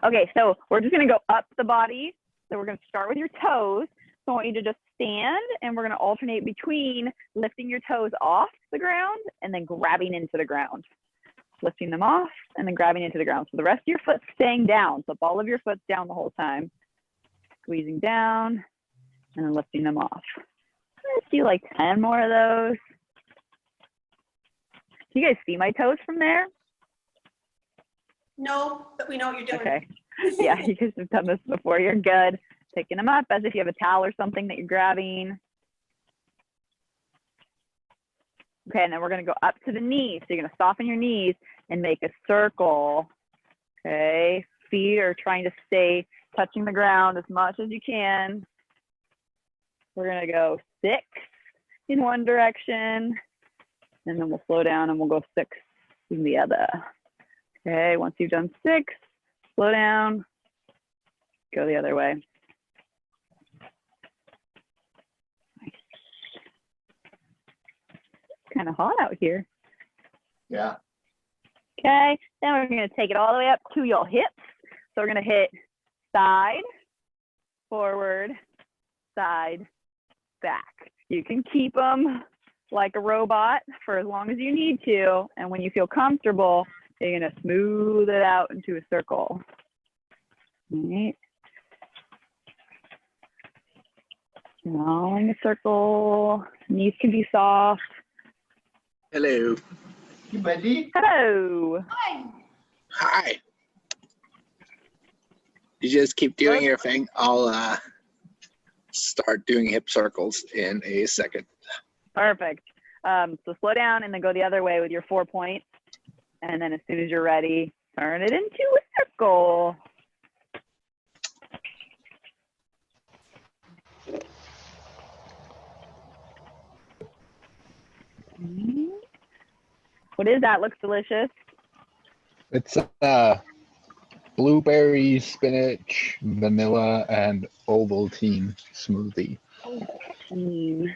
Okay, so we're just gonna go up the body. So we're gonna start with your toes. So I want you to just stand and we're gonna alternate between lifting your toes off the ground and then grabbing into the ground. Lifting them off and then grabbing into the ground. So the rest of your foot's staying down. So ball of your foot's down the whole time. Squeezing down and then lifting them off. Let's do like 10 more of those. Can you guys see my toes from there? No, but we know what you're doing. Okay. Yeah, you guys have done this before. You're good. Picking them up as if you have a towel or something that you're grabbing. Okay, and then we're going to go up to the knees. So you're going to soften your knees and make a circle. Okay, feet are trying to stay touching the ground as much as you can. We're going to go 6 in one direction, and then we'll slow down and we'll go 6 in the other. Okay, once you've done 6, slow down, go the other way. Nice. It's kind of hot out here. Yeah. Okay, then we're going to take it all the way up to your hips. So we're going to hit side, forward, side, back. You can keep them like a robot for as long as you need to. And when you feel comfortable, you're going to smooth it out into a circle. All right. Drawing a circle. Knees can be soft. Hello. You ready? Hello. Hi. Hi. You just keep doing your thing. I'll start doing hip circles in a second. Perfect. So slow down and then go the other way with your 4 points. And then as soon as you're ready, turn it into a circle. What is that? Looks delicious. It's blueberry, spinach, vanilla, and Ovaltine smoothie. Mm.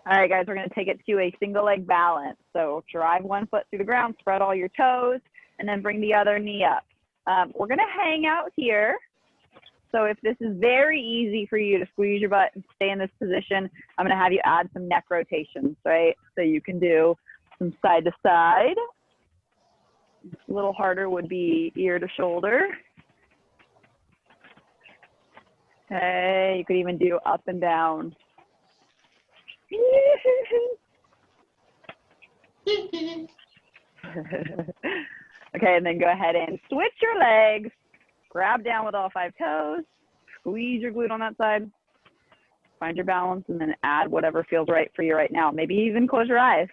All right, guys, we're going to take it to a single leg balance. So drive one foot through the ground, spread all your toes, and then bring the other knee up. We're going to hang out here. So if this is very easy for you to squeeze your butt and stay in this position, I'm going to have you add some neck rotations, right? So you can do some side to side. A little harder would be ear to shoulder. Okay, you could even do up and down. Okay, and then go ahead and switch your legs. Grab down with all 5 toes. Squeeze your glute on that side. Find your balance and then add whatever feels right for you right now. Maybe even close your eyes.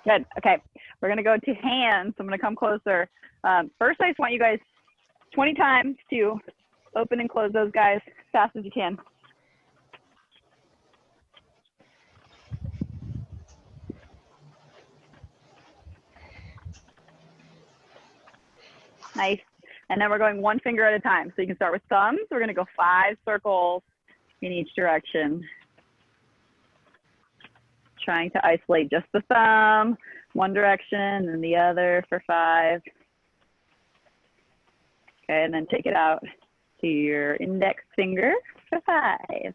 Good. Okay. We're going to go to hands. I'm going to come closer. First, I just want you guys 20 times to open and close those guys as fast as you can. Nice. And then we're going one finger at a time. So you can start with thumbs. We're going to go 5 circles in each direction. Trying to isolate just the thumb, one direction and the other for 5. Okay, and then take it out to your index finger for 5.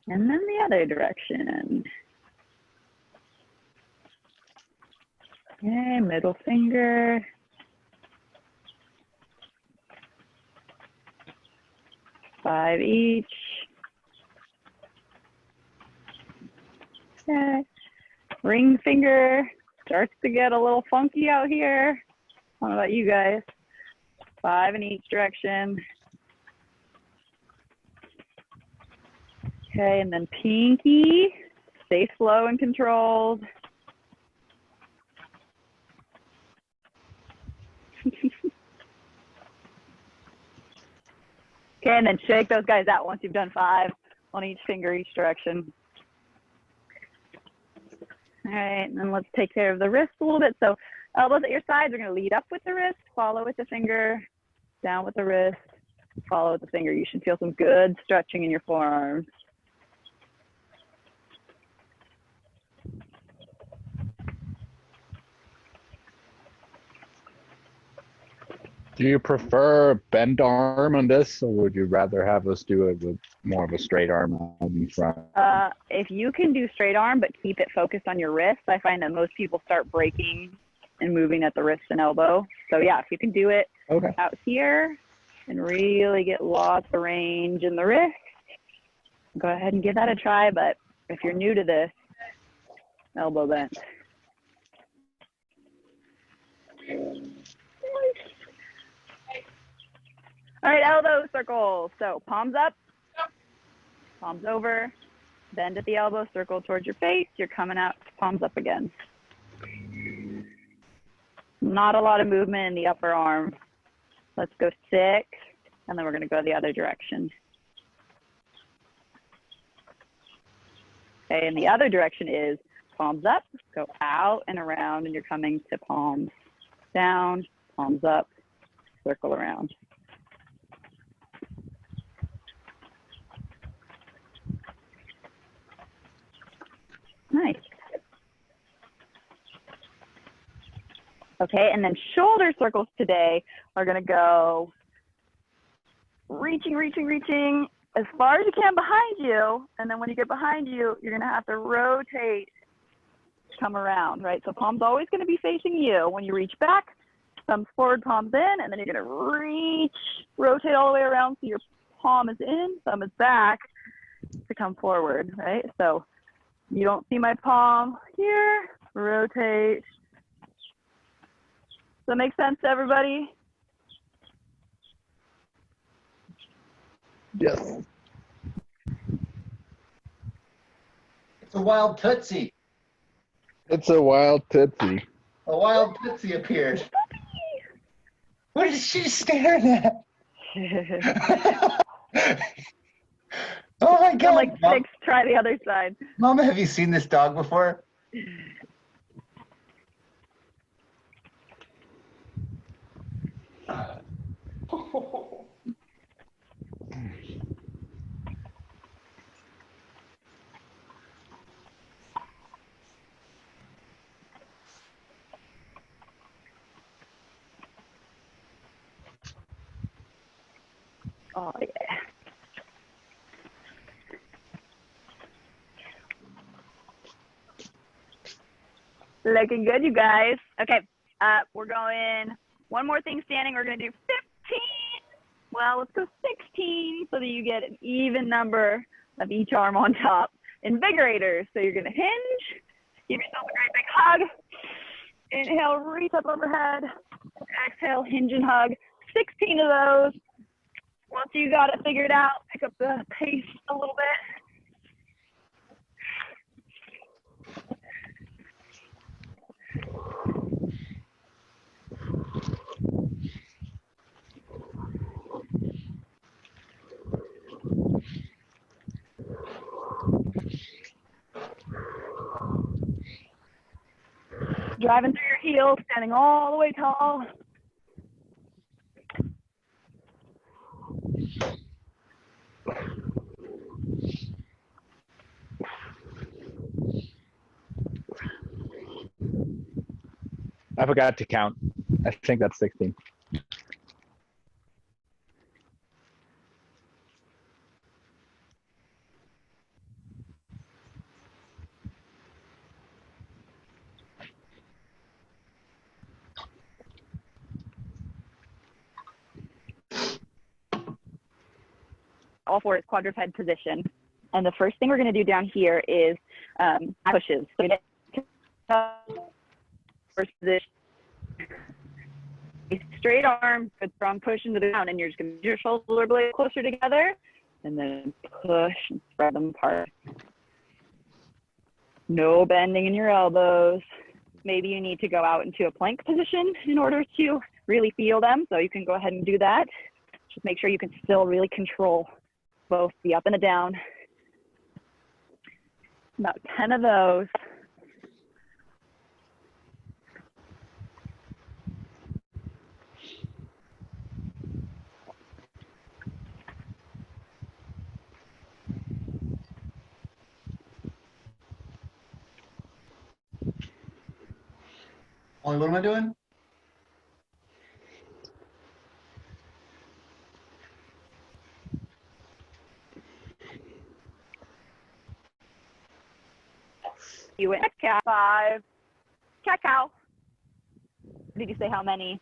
And then the other direction. Okay, middle finger. Five each. Okay. Ring finger starts to get a little funky out here. What about you guys? 5 in each direction. Okay, and then pinky. Stay slow and controlled. Okay, and then shake those guys out once you've done 5 on each finger, each direction. All right, and then let's take care of the wrists a little bit. So elbows at your sides, we're gonna lead up with the wrist, follow with the finger, down with the wrist, follow with the finger. You should feel some good stretching in your forearms. Do you prefer bent arm on this, or would you rather have us do it with more of a straight arm on the front? If you can do straight arm, but keep it focused on your wrist, I find that most people start breaking and moving at the wrist and elbow. So yeah, if you can do it Okay. out here and really get lots of range in the wrist, go ahead and give that a try. But if you're new to this, elbow bent. All right, elbow circle. So palms up, palms over, bend at the elbow, circle towards your face. You're coming out, palms up again. Not a lot of movement in the upper arm. Let's go 6, and then we're gonna go the other direction. Okay, and the other direction is palms up, go out and around, and you're coming to palms down, palms up, circle around. Nice. Okay, and then shoulder circles today are gonna go reaching as far as you can behind you, and then when you get behind you, you're gonna have to rotate, come around, right? So palm's always gonna be facing you. When you reach back, thumbs forward, palms in, and then you're gonna reach, rotate all the way around so your palm is in, thumb is back to come forward, right? So you don't see my palm here, rotate. Does that make sense to everybody? Yes. It's a wild Tootsie. It's a wild tootsie. A wild Tootsie appeared. What is she staring at? Oh my God. I'm like 6, try the other side. Mama, have you seen this dog before? Oh yeah. Looking good, you guys. Okay, we're going one more thing standing. We're gonna do 15. Well, let's go 16 so that you get an even number of each arm on top. Invigorators. So you're gonna hinge, give yourself a great big hug. Inhale, reach up overhead. Exhale, hinge and hug. 16 of those. Once you got it figured out, pick up the pace a little bit. Driving through your heels, standing all the way tall. I forgot to count. I think that's 16. All fours, quadruped position. And the first thing we're going to do down here is pushes. So we get first position. Straight arm, good strong push into the ground, and you're just going to get your shoulder blades closer together, and then push and spread them apart. No bending in your elbows. Maybe you need to go out into a plank position in order to really feel them, so you can go ahead and do that. Just make sure you can still really control both the up and the down. About 10 of those. Ollie, what am I doing? You went cat 5. Cat cow. Did you say how many?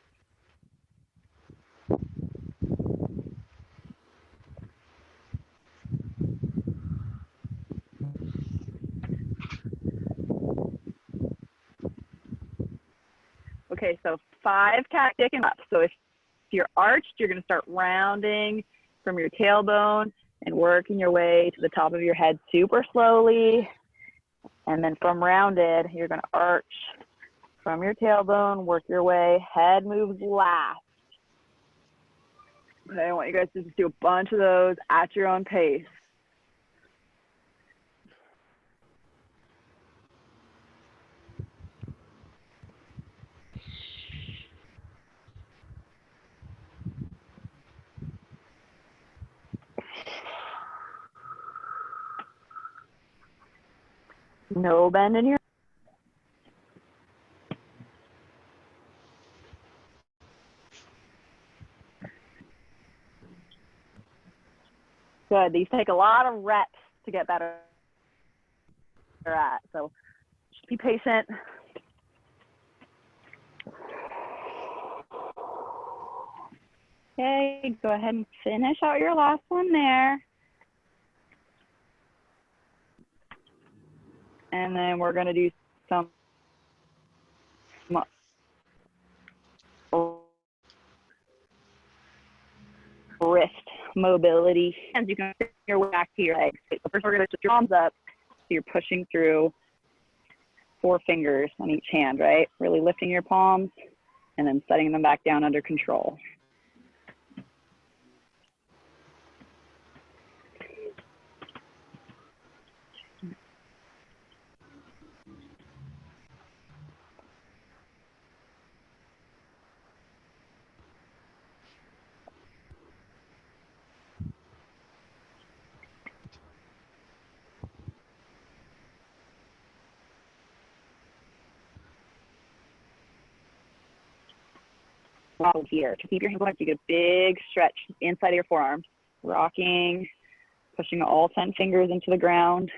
Okay, so 5 cat dick and up. So if you're arched, you're going to start rounding from your tailbone and working your way to the top of your head super slowly. And then from rounded, you're going to arch from your tailbone, work your way, head moves last. Okay, I want you guys to just do a bunch of those at your own pace. No bend in your good. These take a lot of reps to get better at. So just be patient. Okay, go ahead and finish out your last one there. And then we're going to do some wrist mobility. And you can bring your way back to your legs. So first we're going to put your palms up. So you're pushing through 4 fingers on each hand, right? Really lifting your palms and then setting them back down under control. Here to keep your hands like you get a big stretch inside of your forearms, rocking, pushing all 10 fingers into the ground.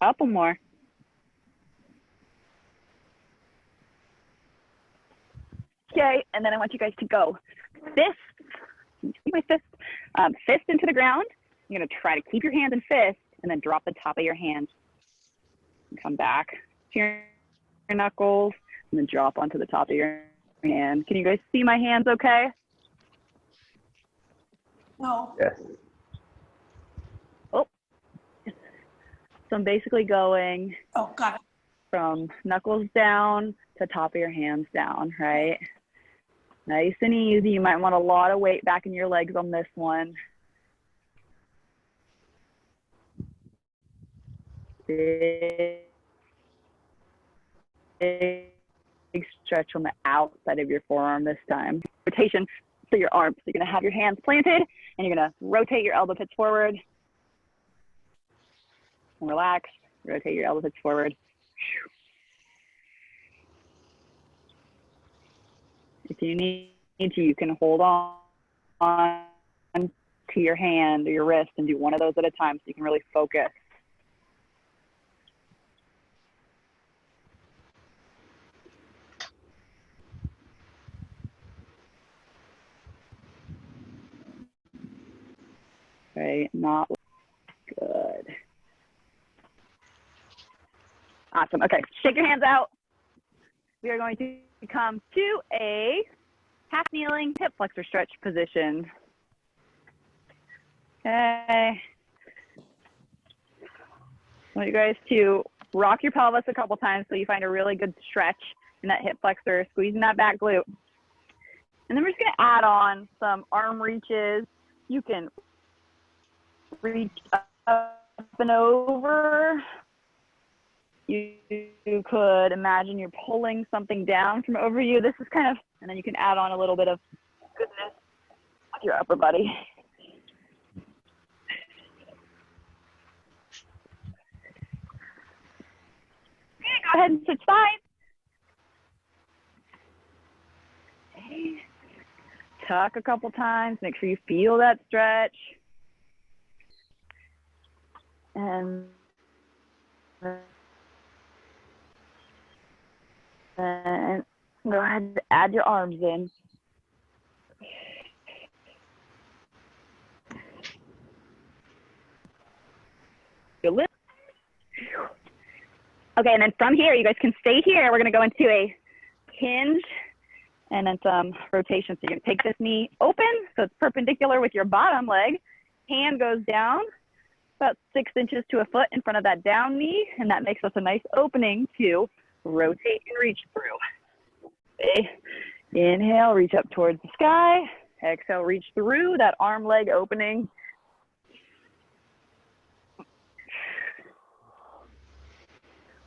Couple more. Okay, and then I want you guys to go fist into the ground. You're going to try to keep your hands in fist and then drop the top of your hand. And come back to your knuckles and then drop onto the top of your hand. Can you guys see my hands okay? No. Yes. Oh. So I'm basically going Oh, got it. from knuckles down to top of your hands down, right? Nice and easy. You might want a lot of weight back in your legs on this one. Big stretch on the outside of your forearm this time. Rotation to your arms. So you're going to have your hands planted and you're going to rotate your elbow pits forward. And relax. Rotate your elbow pits forward. If you need to, you can hold on to your hand or your wrist and do one of those at a time so you can really focus. Okay, not good. Awesome. Okay, shake your hands out. We are going to come to a half kneeling hip flexor stretch position. Okay. I want you guys to rock your pelvis a couple times so you find a really good stretch in that hip flexor, squeezing that back glute. And then we're just going to add on some arm reaches. You can reach up and over. You could imagine you're pulling something down from over you. This is kind of, and then you can add on a little bit of goodness with your upper body. Okay, go ahead and switch sides. Okay. Tuck a couple times, make sure you feel that stretch. And then go ahead and add your arms in. Okay, and then from here, you guys can stay here. We're gonna go into a hinge and then some rotation. So you're gonna take this knee open, so it's perpendicular with your bottom leg. Hand goes down about 6 inches to a foot in front of that down knee, and that makes us a nice opening to rotate and reach through. Okay. Inhale, reach up towards the sky. Exhale, reach through that arm leg opening.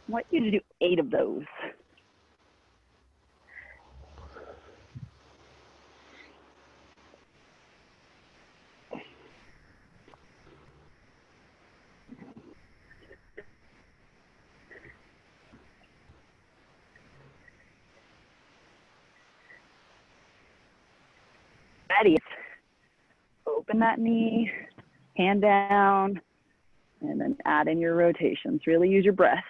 I want you to do 8 of those. Ready. Open that knee, hand down, and then add in your rotations. Really use your breath.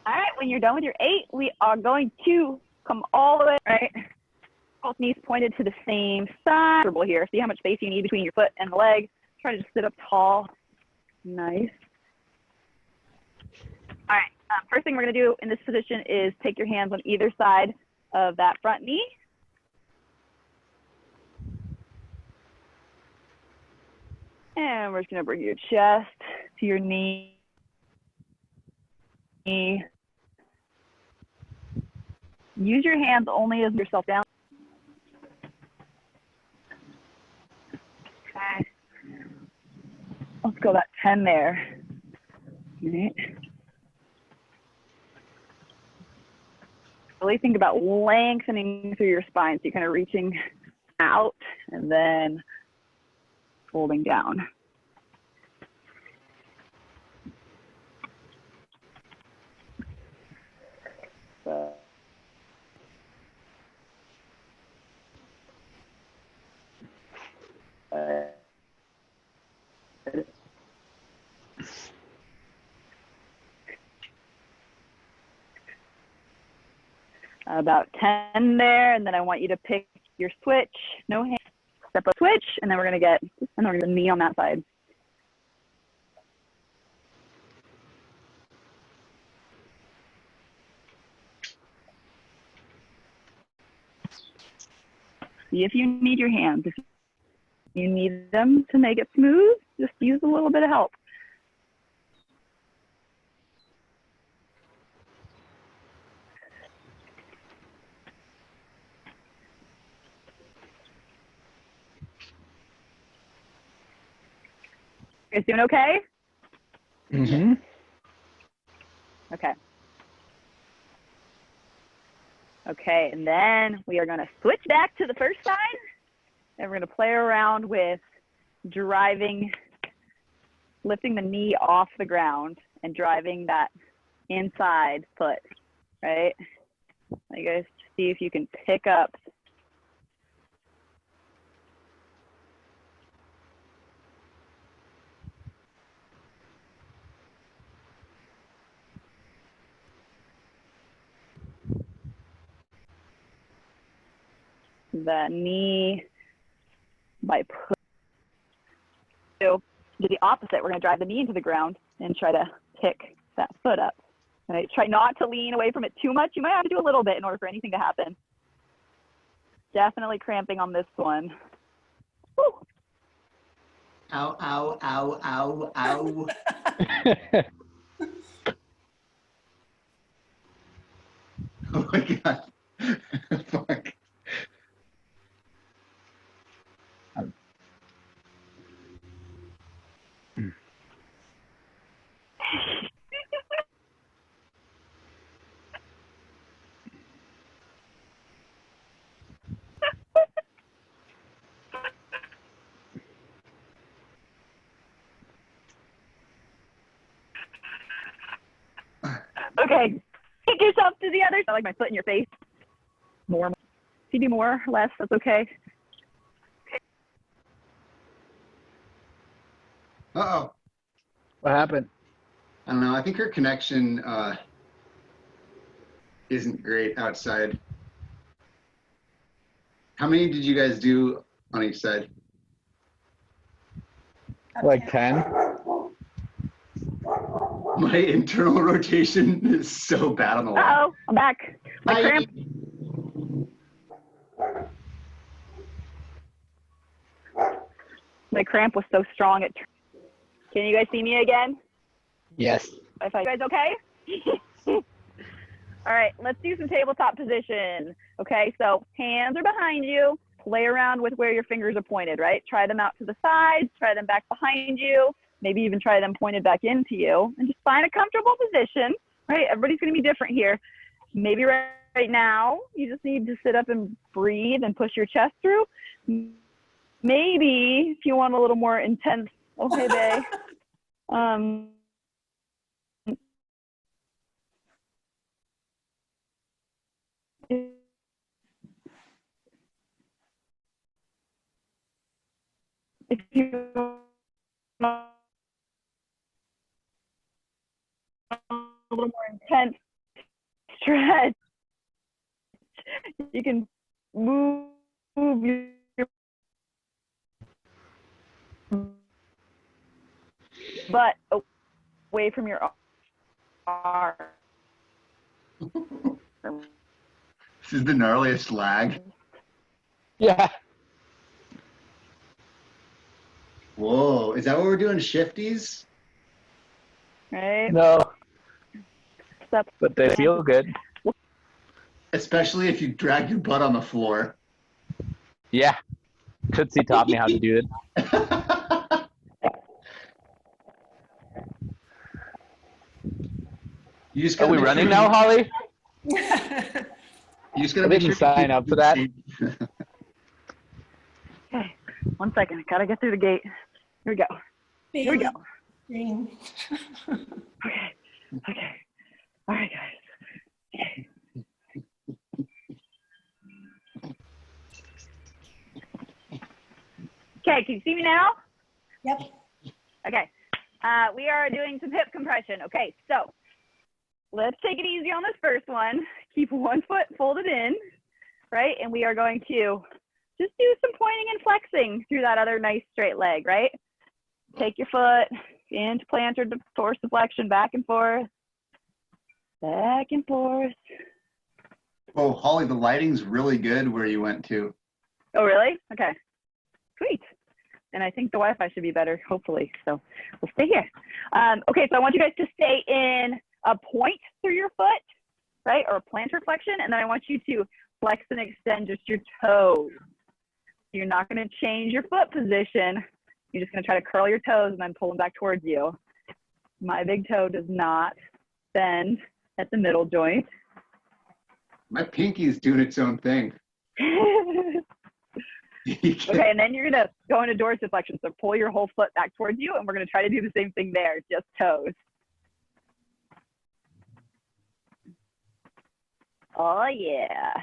All right, when you're done with your 8, we are going to come all the way, right? Both knees pointed to the same side. Here, see how much space you need between your foot and the leg. Try to just sit up tall. Nice. All right, first thing we're gonna do in this position is take your hands on either side of that front knee. And we're just gonna bring your chest to your knee. Use your hands only as yourself down. Okay. Let's go about 10 there. All right. Really think about lengthening through your spine. So you're kind of reaching out and then folding down. So, about 10 there, and then I want you to pick your switch, no hand, step up switch, and then we're gonna get, and then we're gonna knee on that side. See if you need your hands. If you need them to make it smooth, just use a little bit of help. You guys doing okay? Mm-hmm. Okay. Okay, and then we are going to switch back to the first side, and we're going to play around with driving, lifting the knee off the ground and driving that inside foot, right? You guys see if you can pick up the knee by pushing. So do the opposite. We're going to drive the knee into the ground and try to pick that foot up. Right? Try not to lean away from it too much. You might have to do a little bit in order for anything to happen. Definitely cramping on this one. Woo. Ow, ow, ow, ow, ow. Oh my God. Fuck. Okay, kick yourself to the other side. I like my foot in your face. More. If you do more, less, that's okay. Uh-oh. What happened? I don't know. I think her connection isn't great outside. How many did you guys do on each side? Like 10? My internal rotation is so bad on the left. Uh-oh, I'm back. My Hi. cramp. My cramp was so strong. Can you guys see me again? Yes. If you guys okay? All right, let's do some tabletop position. Okay, so hands are behind you. Play around with where your fingers are pointed, right? Try them out to the sides, try them back behind you, maybe even try them pointed back into you, and just find a comfortable position, right? Everybody's gonna be different here. Maybe right now, you just need to sit up and breathe and push your chest through. Maybe if you want a little more intense, okay, babe. If you want a little more intense stretch, you can move your butt away from your arm. This is the gnarliest lag. Yeah. Whoa, is that what we're doing, shifties? Right? No, Step. but they feel good. Especially if you drag your butt on the floor. Yeah. Tootsie taught me how to do it. You just Are gotta we make running sure now, you- Holly? You just gotta I make didn't sure you sign keep up for that. Okay, 1 second. Gotta get through the gate. Here we go. Here we go. Green. Okay. Okay. All right, guys. Okay. Okay, can you see me now? Yep. Okay. We are doing some hip compression. Okay, so let's take it easy on this first one. Keep one foot folded in, right? And we are going to just do some pointing and flexing through that other nice straight leg, right? Take your foot into plantar to dorsiflexion, back and forth. Back and forth. Oh, Holly, the lighting's really good where you went to. Oh, really? Okay. Sweet. And I think the Wi-Fi should be better, hopefully. So we'll stay here. Okay, so I want you guys to stay in a point through your foot, right? Or a plantar flexion. And then I want you to flex and extend just your toes. You're not going to change your foot position. You're just going to try to curl your toes and then pull them back towards you. My big toe does not bend at the middle joint. My pinky's doing its own thing. Okay, and then you're going to go into dorsiflexion. So pull your whole foot back towards you, and we're going to try to do the same thing there, just toes. Oh, yeah.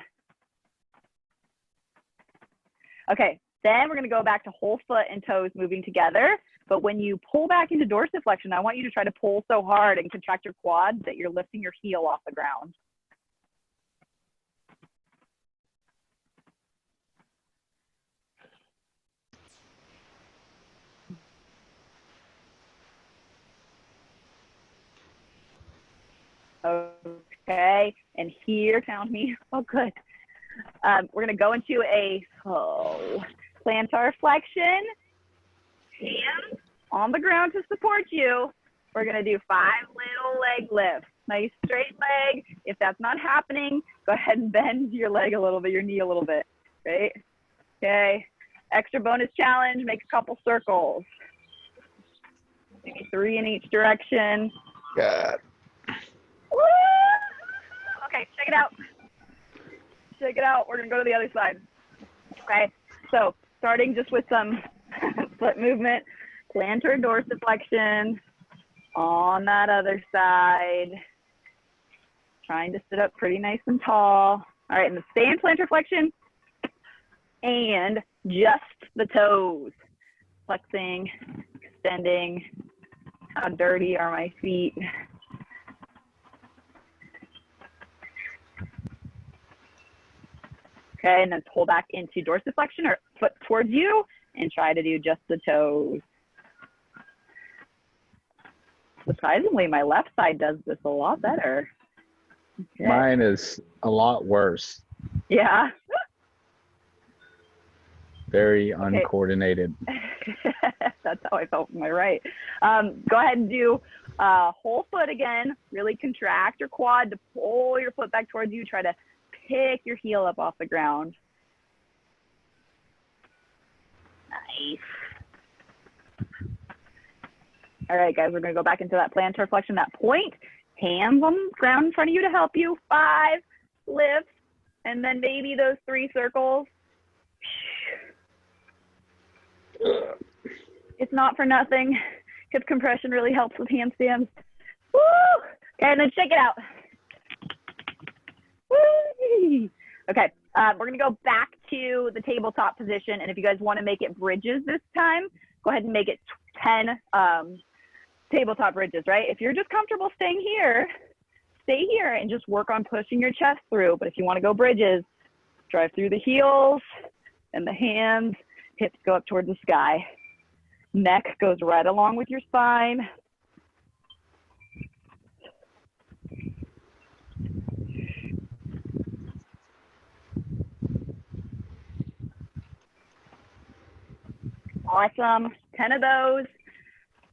Okay, then we're going to go back to whole foot and toes moving together. But when you pull back into dorsiflexion, I want you to try to pull so hard and contract your quads that you're lifting your heel off the ground. Okay, and here, count me. Oh, good. We're going to go into a plantar flexion. Hands on the ground to support you. We're going to do 5 little leg lifts. Nice straight leg. If that's not happening, go ahead and bend your leg a little bit, your knee a little bit. Right? Okay. Extra bonus challenge, make a couple circles. Maybe 3 in each direction. God. Woo! Okay, check it out. Check it out. We're going to go to the other side. Okay, so starting just with some foot movement, plantar dorsiflexion on that other side. Trying to sit up pretty nice and tall. All right, and then stay in plantar flexion and just the toes. Flexing, extending. How dirty are my feet? Okay, and then pull back into dorsiflexion or foot towards you and try to do just the toes. Surprisingly, my left side does this a lot better. Okay. Mine is a lot worse. Yeah. Very uncoordinated. That's how I felt with my right. Go ahead and do whole foot again. Really contract your quad to pull your foot back towards you. Try to pick your heel up off the ground. Nice. All right, guys, we're going to go back into that plantar flexion, that point. Hands on the ground in front of you to help you. 5 lifts, and then maybe those 3 circles. It's not for nothing. Hip compression really helps with handstands. Woo! Okay, and then shake it out. Woo! Okay, we're going to go back to the tabletop position, and if you guys want to make it bridges this time, go ahead and make it 10 tabletop bridges, right? If you're just comfortable staying here, stay here and just work on pushing your chest through. But if you want to go bridges, drive through the heels and the hands, hips go up towards the sky. Neck goes right along with your spine. Awesome, 10 of those.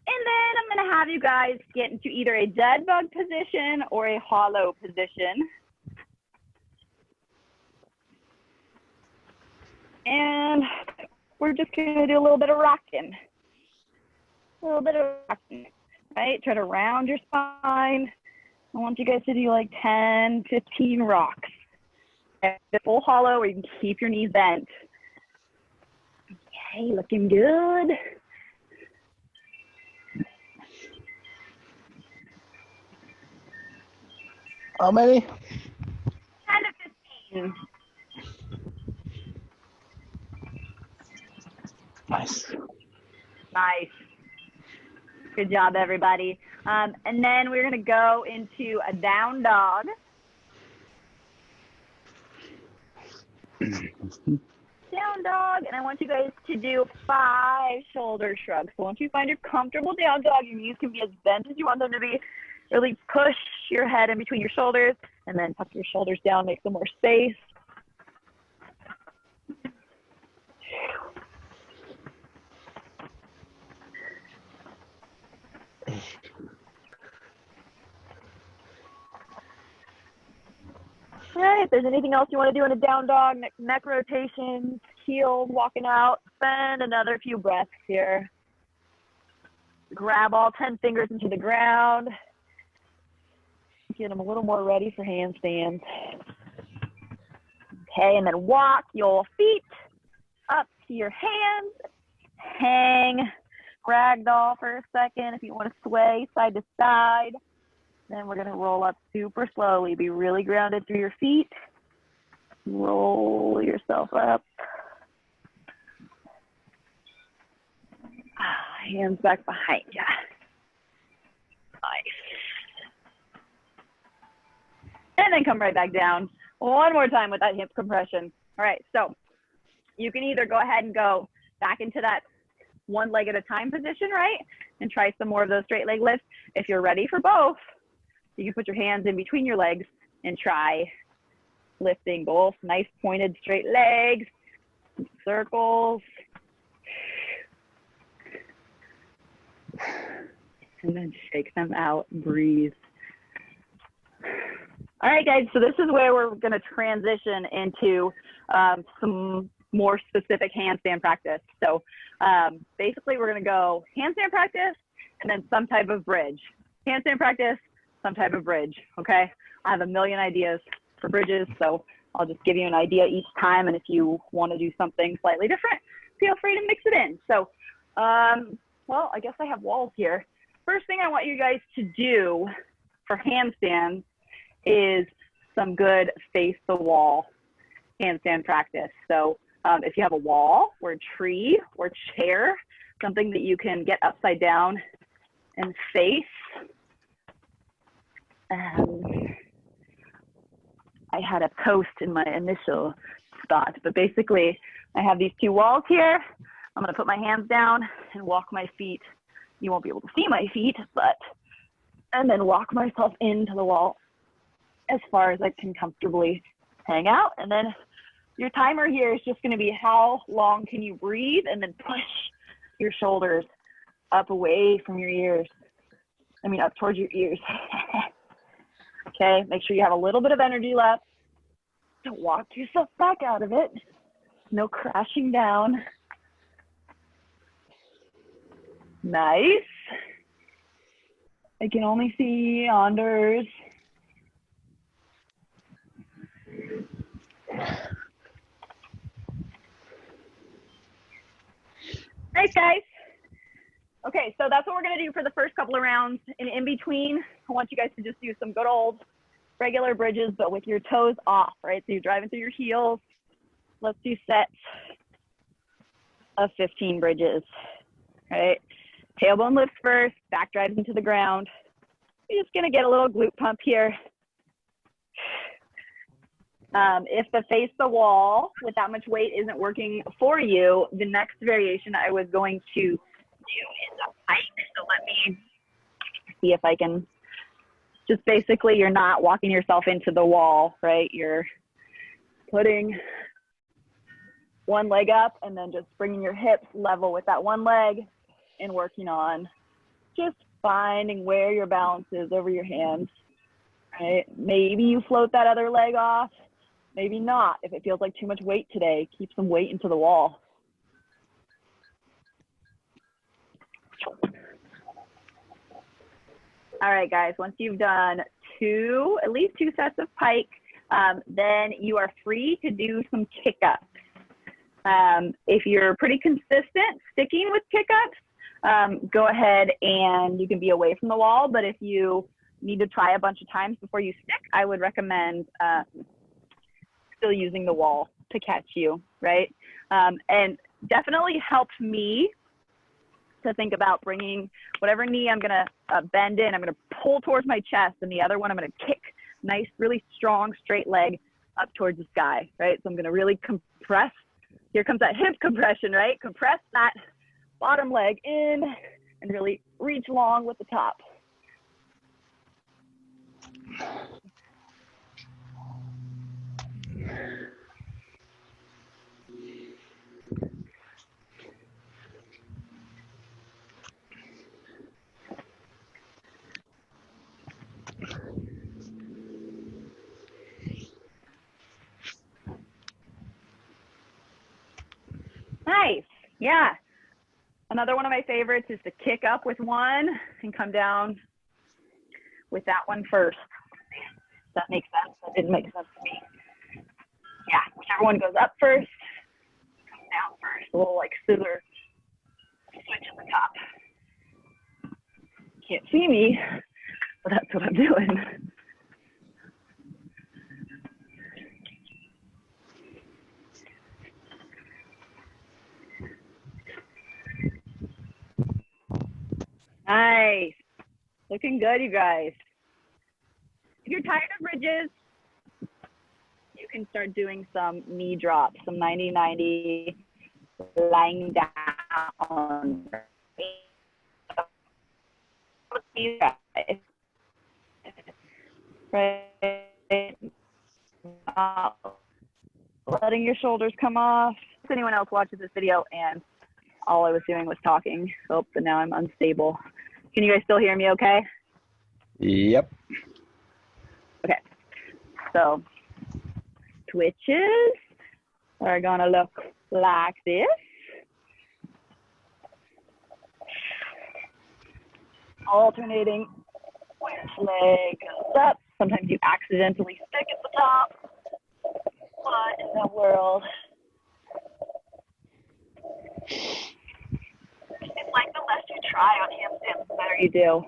And then I'm going to have you guys get into either a dead bug position or a hollow position. And we're just going to do a little bit of rocking. A little bit of rocking, right? Try to round your spine. I want you guys to do like 10, 15 rocks. And the full hollow where you can keep your knees bent. Okay, looking good. How many? 10 to 15. Nice. Nice. Good job, everybody. And then we're going to go into a down dog. Down dog, and I want you guys to do 5 shoulder shrugs. So once you find your comfortable down dog, your knees can be as bent as you want them to be. Really push your head in between your shoulders, and then tuck your shoulders down, make some more space. All right, if there's anything else you want to do in a down dog, neck rotations, heels, walking out, spend another few breaths here. Grab all 10 fingers into the ground. Get them a little more ready for handstands. Okay, and then walk your feet up to your hands. Hang ragdoll for a second if you want to sway side to side. Then we're gonna roll up super slowly. Be really grounded through your feet. Roll yourself up. Hands back behind you. Nice. And then come right back down. One more time with that hip compression. All right, so you can either go ahead and go back into that one leg at a time position, right? And try some more of those straight leg lifts. If you're ready for both, you can put your hands in between your legs and try lifting both nice pointed straight legs, circles. And then shake them out and breathe. All right, guys, so this is where we're gonna transition into some more specific handstand practice. So basically we're gonna go handstand practice and then some type of bridge. Handstand practice, some type of bridge, okay? I have a million ideas for bridges, so I'll just give you an idea each time, and if you wanna do something slightly different, feel free to mix it in. So, well, I guess I have walls here. First thing I want you guys to do for handstands is some good face the wall handstand practice. So if you have a wall or a tree or chair, something that you can get upside down and face. I had a post in my initial spot, but basically I have these two walls here. I'm gonna put my hands down and walk my feet. You won't be able to see my feet, and then walk myself into the wall as far as I can comfortably hang out. And then your timer here is just gonna be how long can you breathe, and then push your shoulders up away from your ears. I mean, up towards your ears. Okay, make sure you have a little bit of energy left. Don't walk yourself back out of it. No crashing down. Nice. I can only see Anders. Nice, guys. Okay, so that's what we're gonna do for the first couple of rounds. And in between, I want you guys to just do some good old regular bridges, but with your toes off, right? So you're driving through your heels. Let's do sets of 15 bridges, right? Tailbone lifts first, back drives into the ground. You're just gonna get a little glute pump here. If the face the wall with that much weight isn't working for you, the next variation I was going to do is a pike. So let me see if I can, just basically you're not walking yourself into the wall, right? You're putting one leg up and then just bringing your hips level with that one leg and working on just finding where your balance is over your hands, right? Maybe you float that other leg off, maybe not. If it feels like too much weight today, keep some weight into the wall. All right, guys, once you've done at least two sets of pike, then you are free to do some kick-ups. If you're pretty consistent sticking with kick-ups, go ahead and you can be away from the wall, but if you need to try a bunch of times before you stick, I would recommend still using the wall to catch you, right? And definitely helped me to think about bringing whatever knee I'm gonna bend in, I'm gonna pull towards my chest, and the other one I'm gonna kick nice, really strong, straight leg up towards the sky, right? So I'm gonna really compress. Here comes that hip compression, right? Compress that bottom leg in and really reach long with the top. Nice, yeah. Another one of my favorites is to kick up with one and come down with that one first. Does that make sense? That didn't make sense to me. Yeah, whichever one goes up first, comes down first. A little like scissor switch at the top. Can't see me, But that's what I'm doing. Nice. Looking good, you guys. If you're tired of bridges, you can start doing some knee drops, some 90-90, lying down. Right. Letting your shoulders come off. If anyone else watches this video and all I was doing was talking, oh, but now I'm unstable. Can you guys still hear me okay? Yep. Okay. So twitches are gonna look like this. Alternating which leg goes up. Sometimes you accidentally stick at the top. What in the world? It's like the less you try on handstands, the better you do.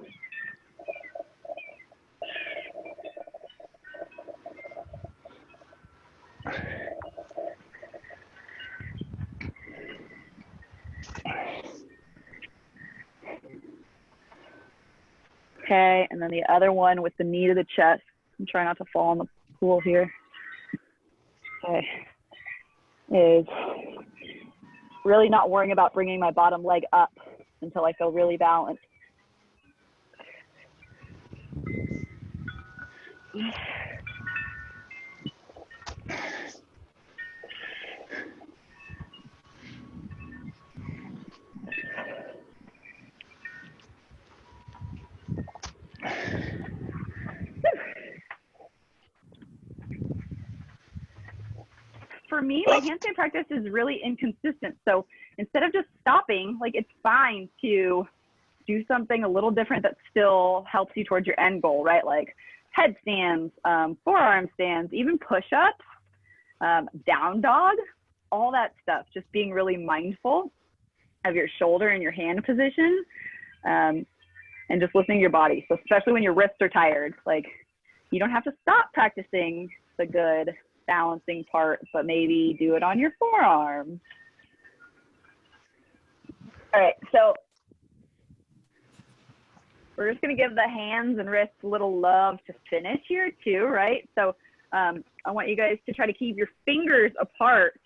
Okay, and then the other one with the knee to the chest. I'm trying not to fall in the pool here. Okay, is really not worrying about bringing my bottom leg up until I feel really balanced. For me, my handstand practice is really inconsistent. So instead of just stopping, like it's fine to do something a little different that still helps you towards your end goal, right? Like headstands, forearm stands, even push-ups, down dog, all that stuff. Just being really mindful of your shoulder and your hand position, and just listening to your body. So especially when your wrists are tired, like you don't have to stop practicing the good balancing part, but maybe do it on your forearm. All right, so we're just gonna give the hands and wrists a little love to finish here too, right? So I want you guys to try to keep your fingers apart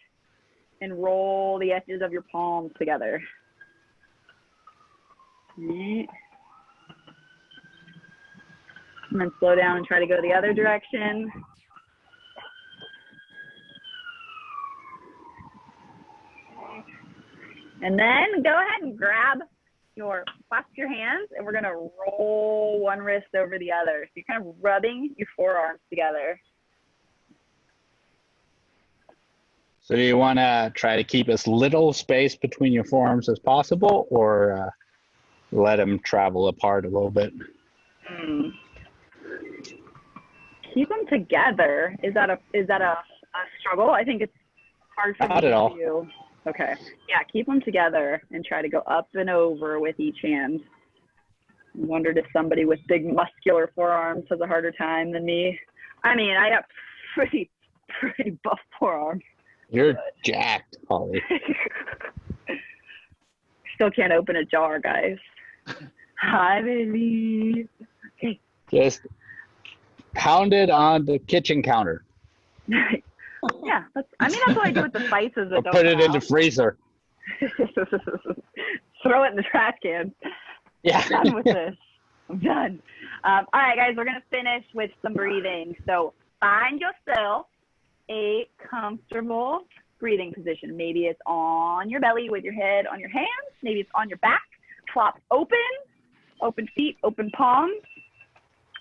and roll the edges of your palms together. Right. And then slow down and try to go the other direction. And then go ahead and clasp your hands, and we're gonna roll one wrist over the other. So you're kind of rubbing your forearms together. So do you want to try to keep as little space between your forearms as possible, or let them travel apart a little bit? Keep them together. Is that a struggle? I think it's hard for Not at all. to. Okay. Yeah, keep them together and try to go up and over with each hand. I wondered if somebody with big muscular forearms has a harder time than me. I mean, I got pretty buff forearms. You're jacked, Holly. Still can't open a jar, guys. I believe. Okay. Just pound it on the kitchen counter. Yeah, that's what I do with the spices that Or don't put it come in the out. freezer. Throw it in the trash can. Yeah. I'm done with this. I'm done. All right, guys, we're going to finish with some breathing. So find yourself a comfortable breathing position. Maybe it's on your belly with your head on your hands. Maybe it's on your back. Flops open feet, open palms.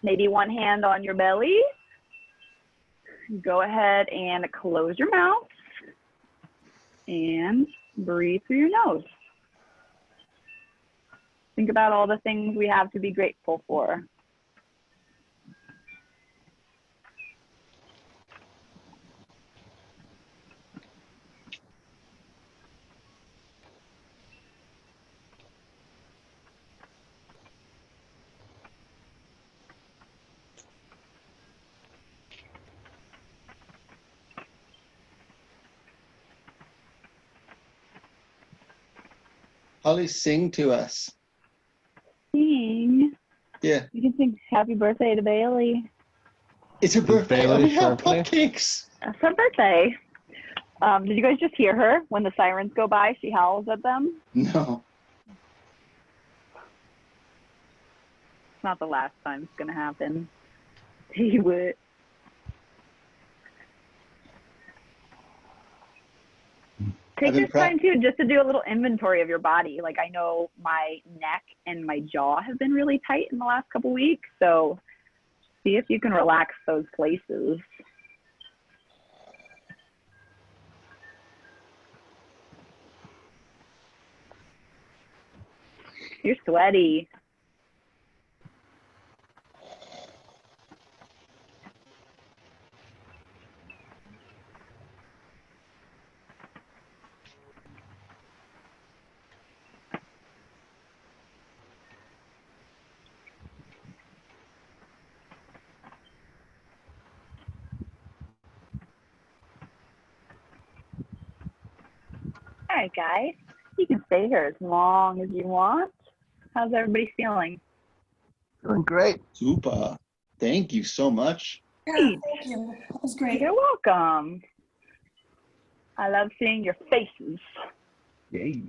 Maybe one hand on your belly. Go ahead and close your mouth and breathe through your nose. Think about all the things we have to be grateful for. Holly, sing to us. Sing. Yeah. You can sing happy birthday to Bailey. It's her birthday. Bailey Oh, we have shortly? cupcakes. It's her birthday. Did you guys just hear her? When the sirens go by, she howls at them. No. It's not the last time it's gonna happen. He would. Take this time too, just to do a little inventory of your body. Like I know my neck and my jaw have been really tight in the last couple weeks, so see if you can relax those places. You're sweaty. All right, guys. You can stay here as long as you want. How's everybody feeling? Doing great. Super. Thank you so much. Yeah, Great. thank you. That was great. You're welcome. I love seeing your faces. Yay.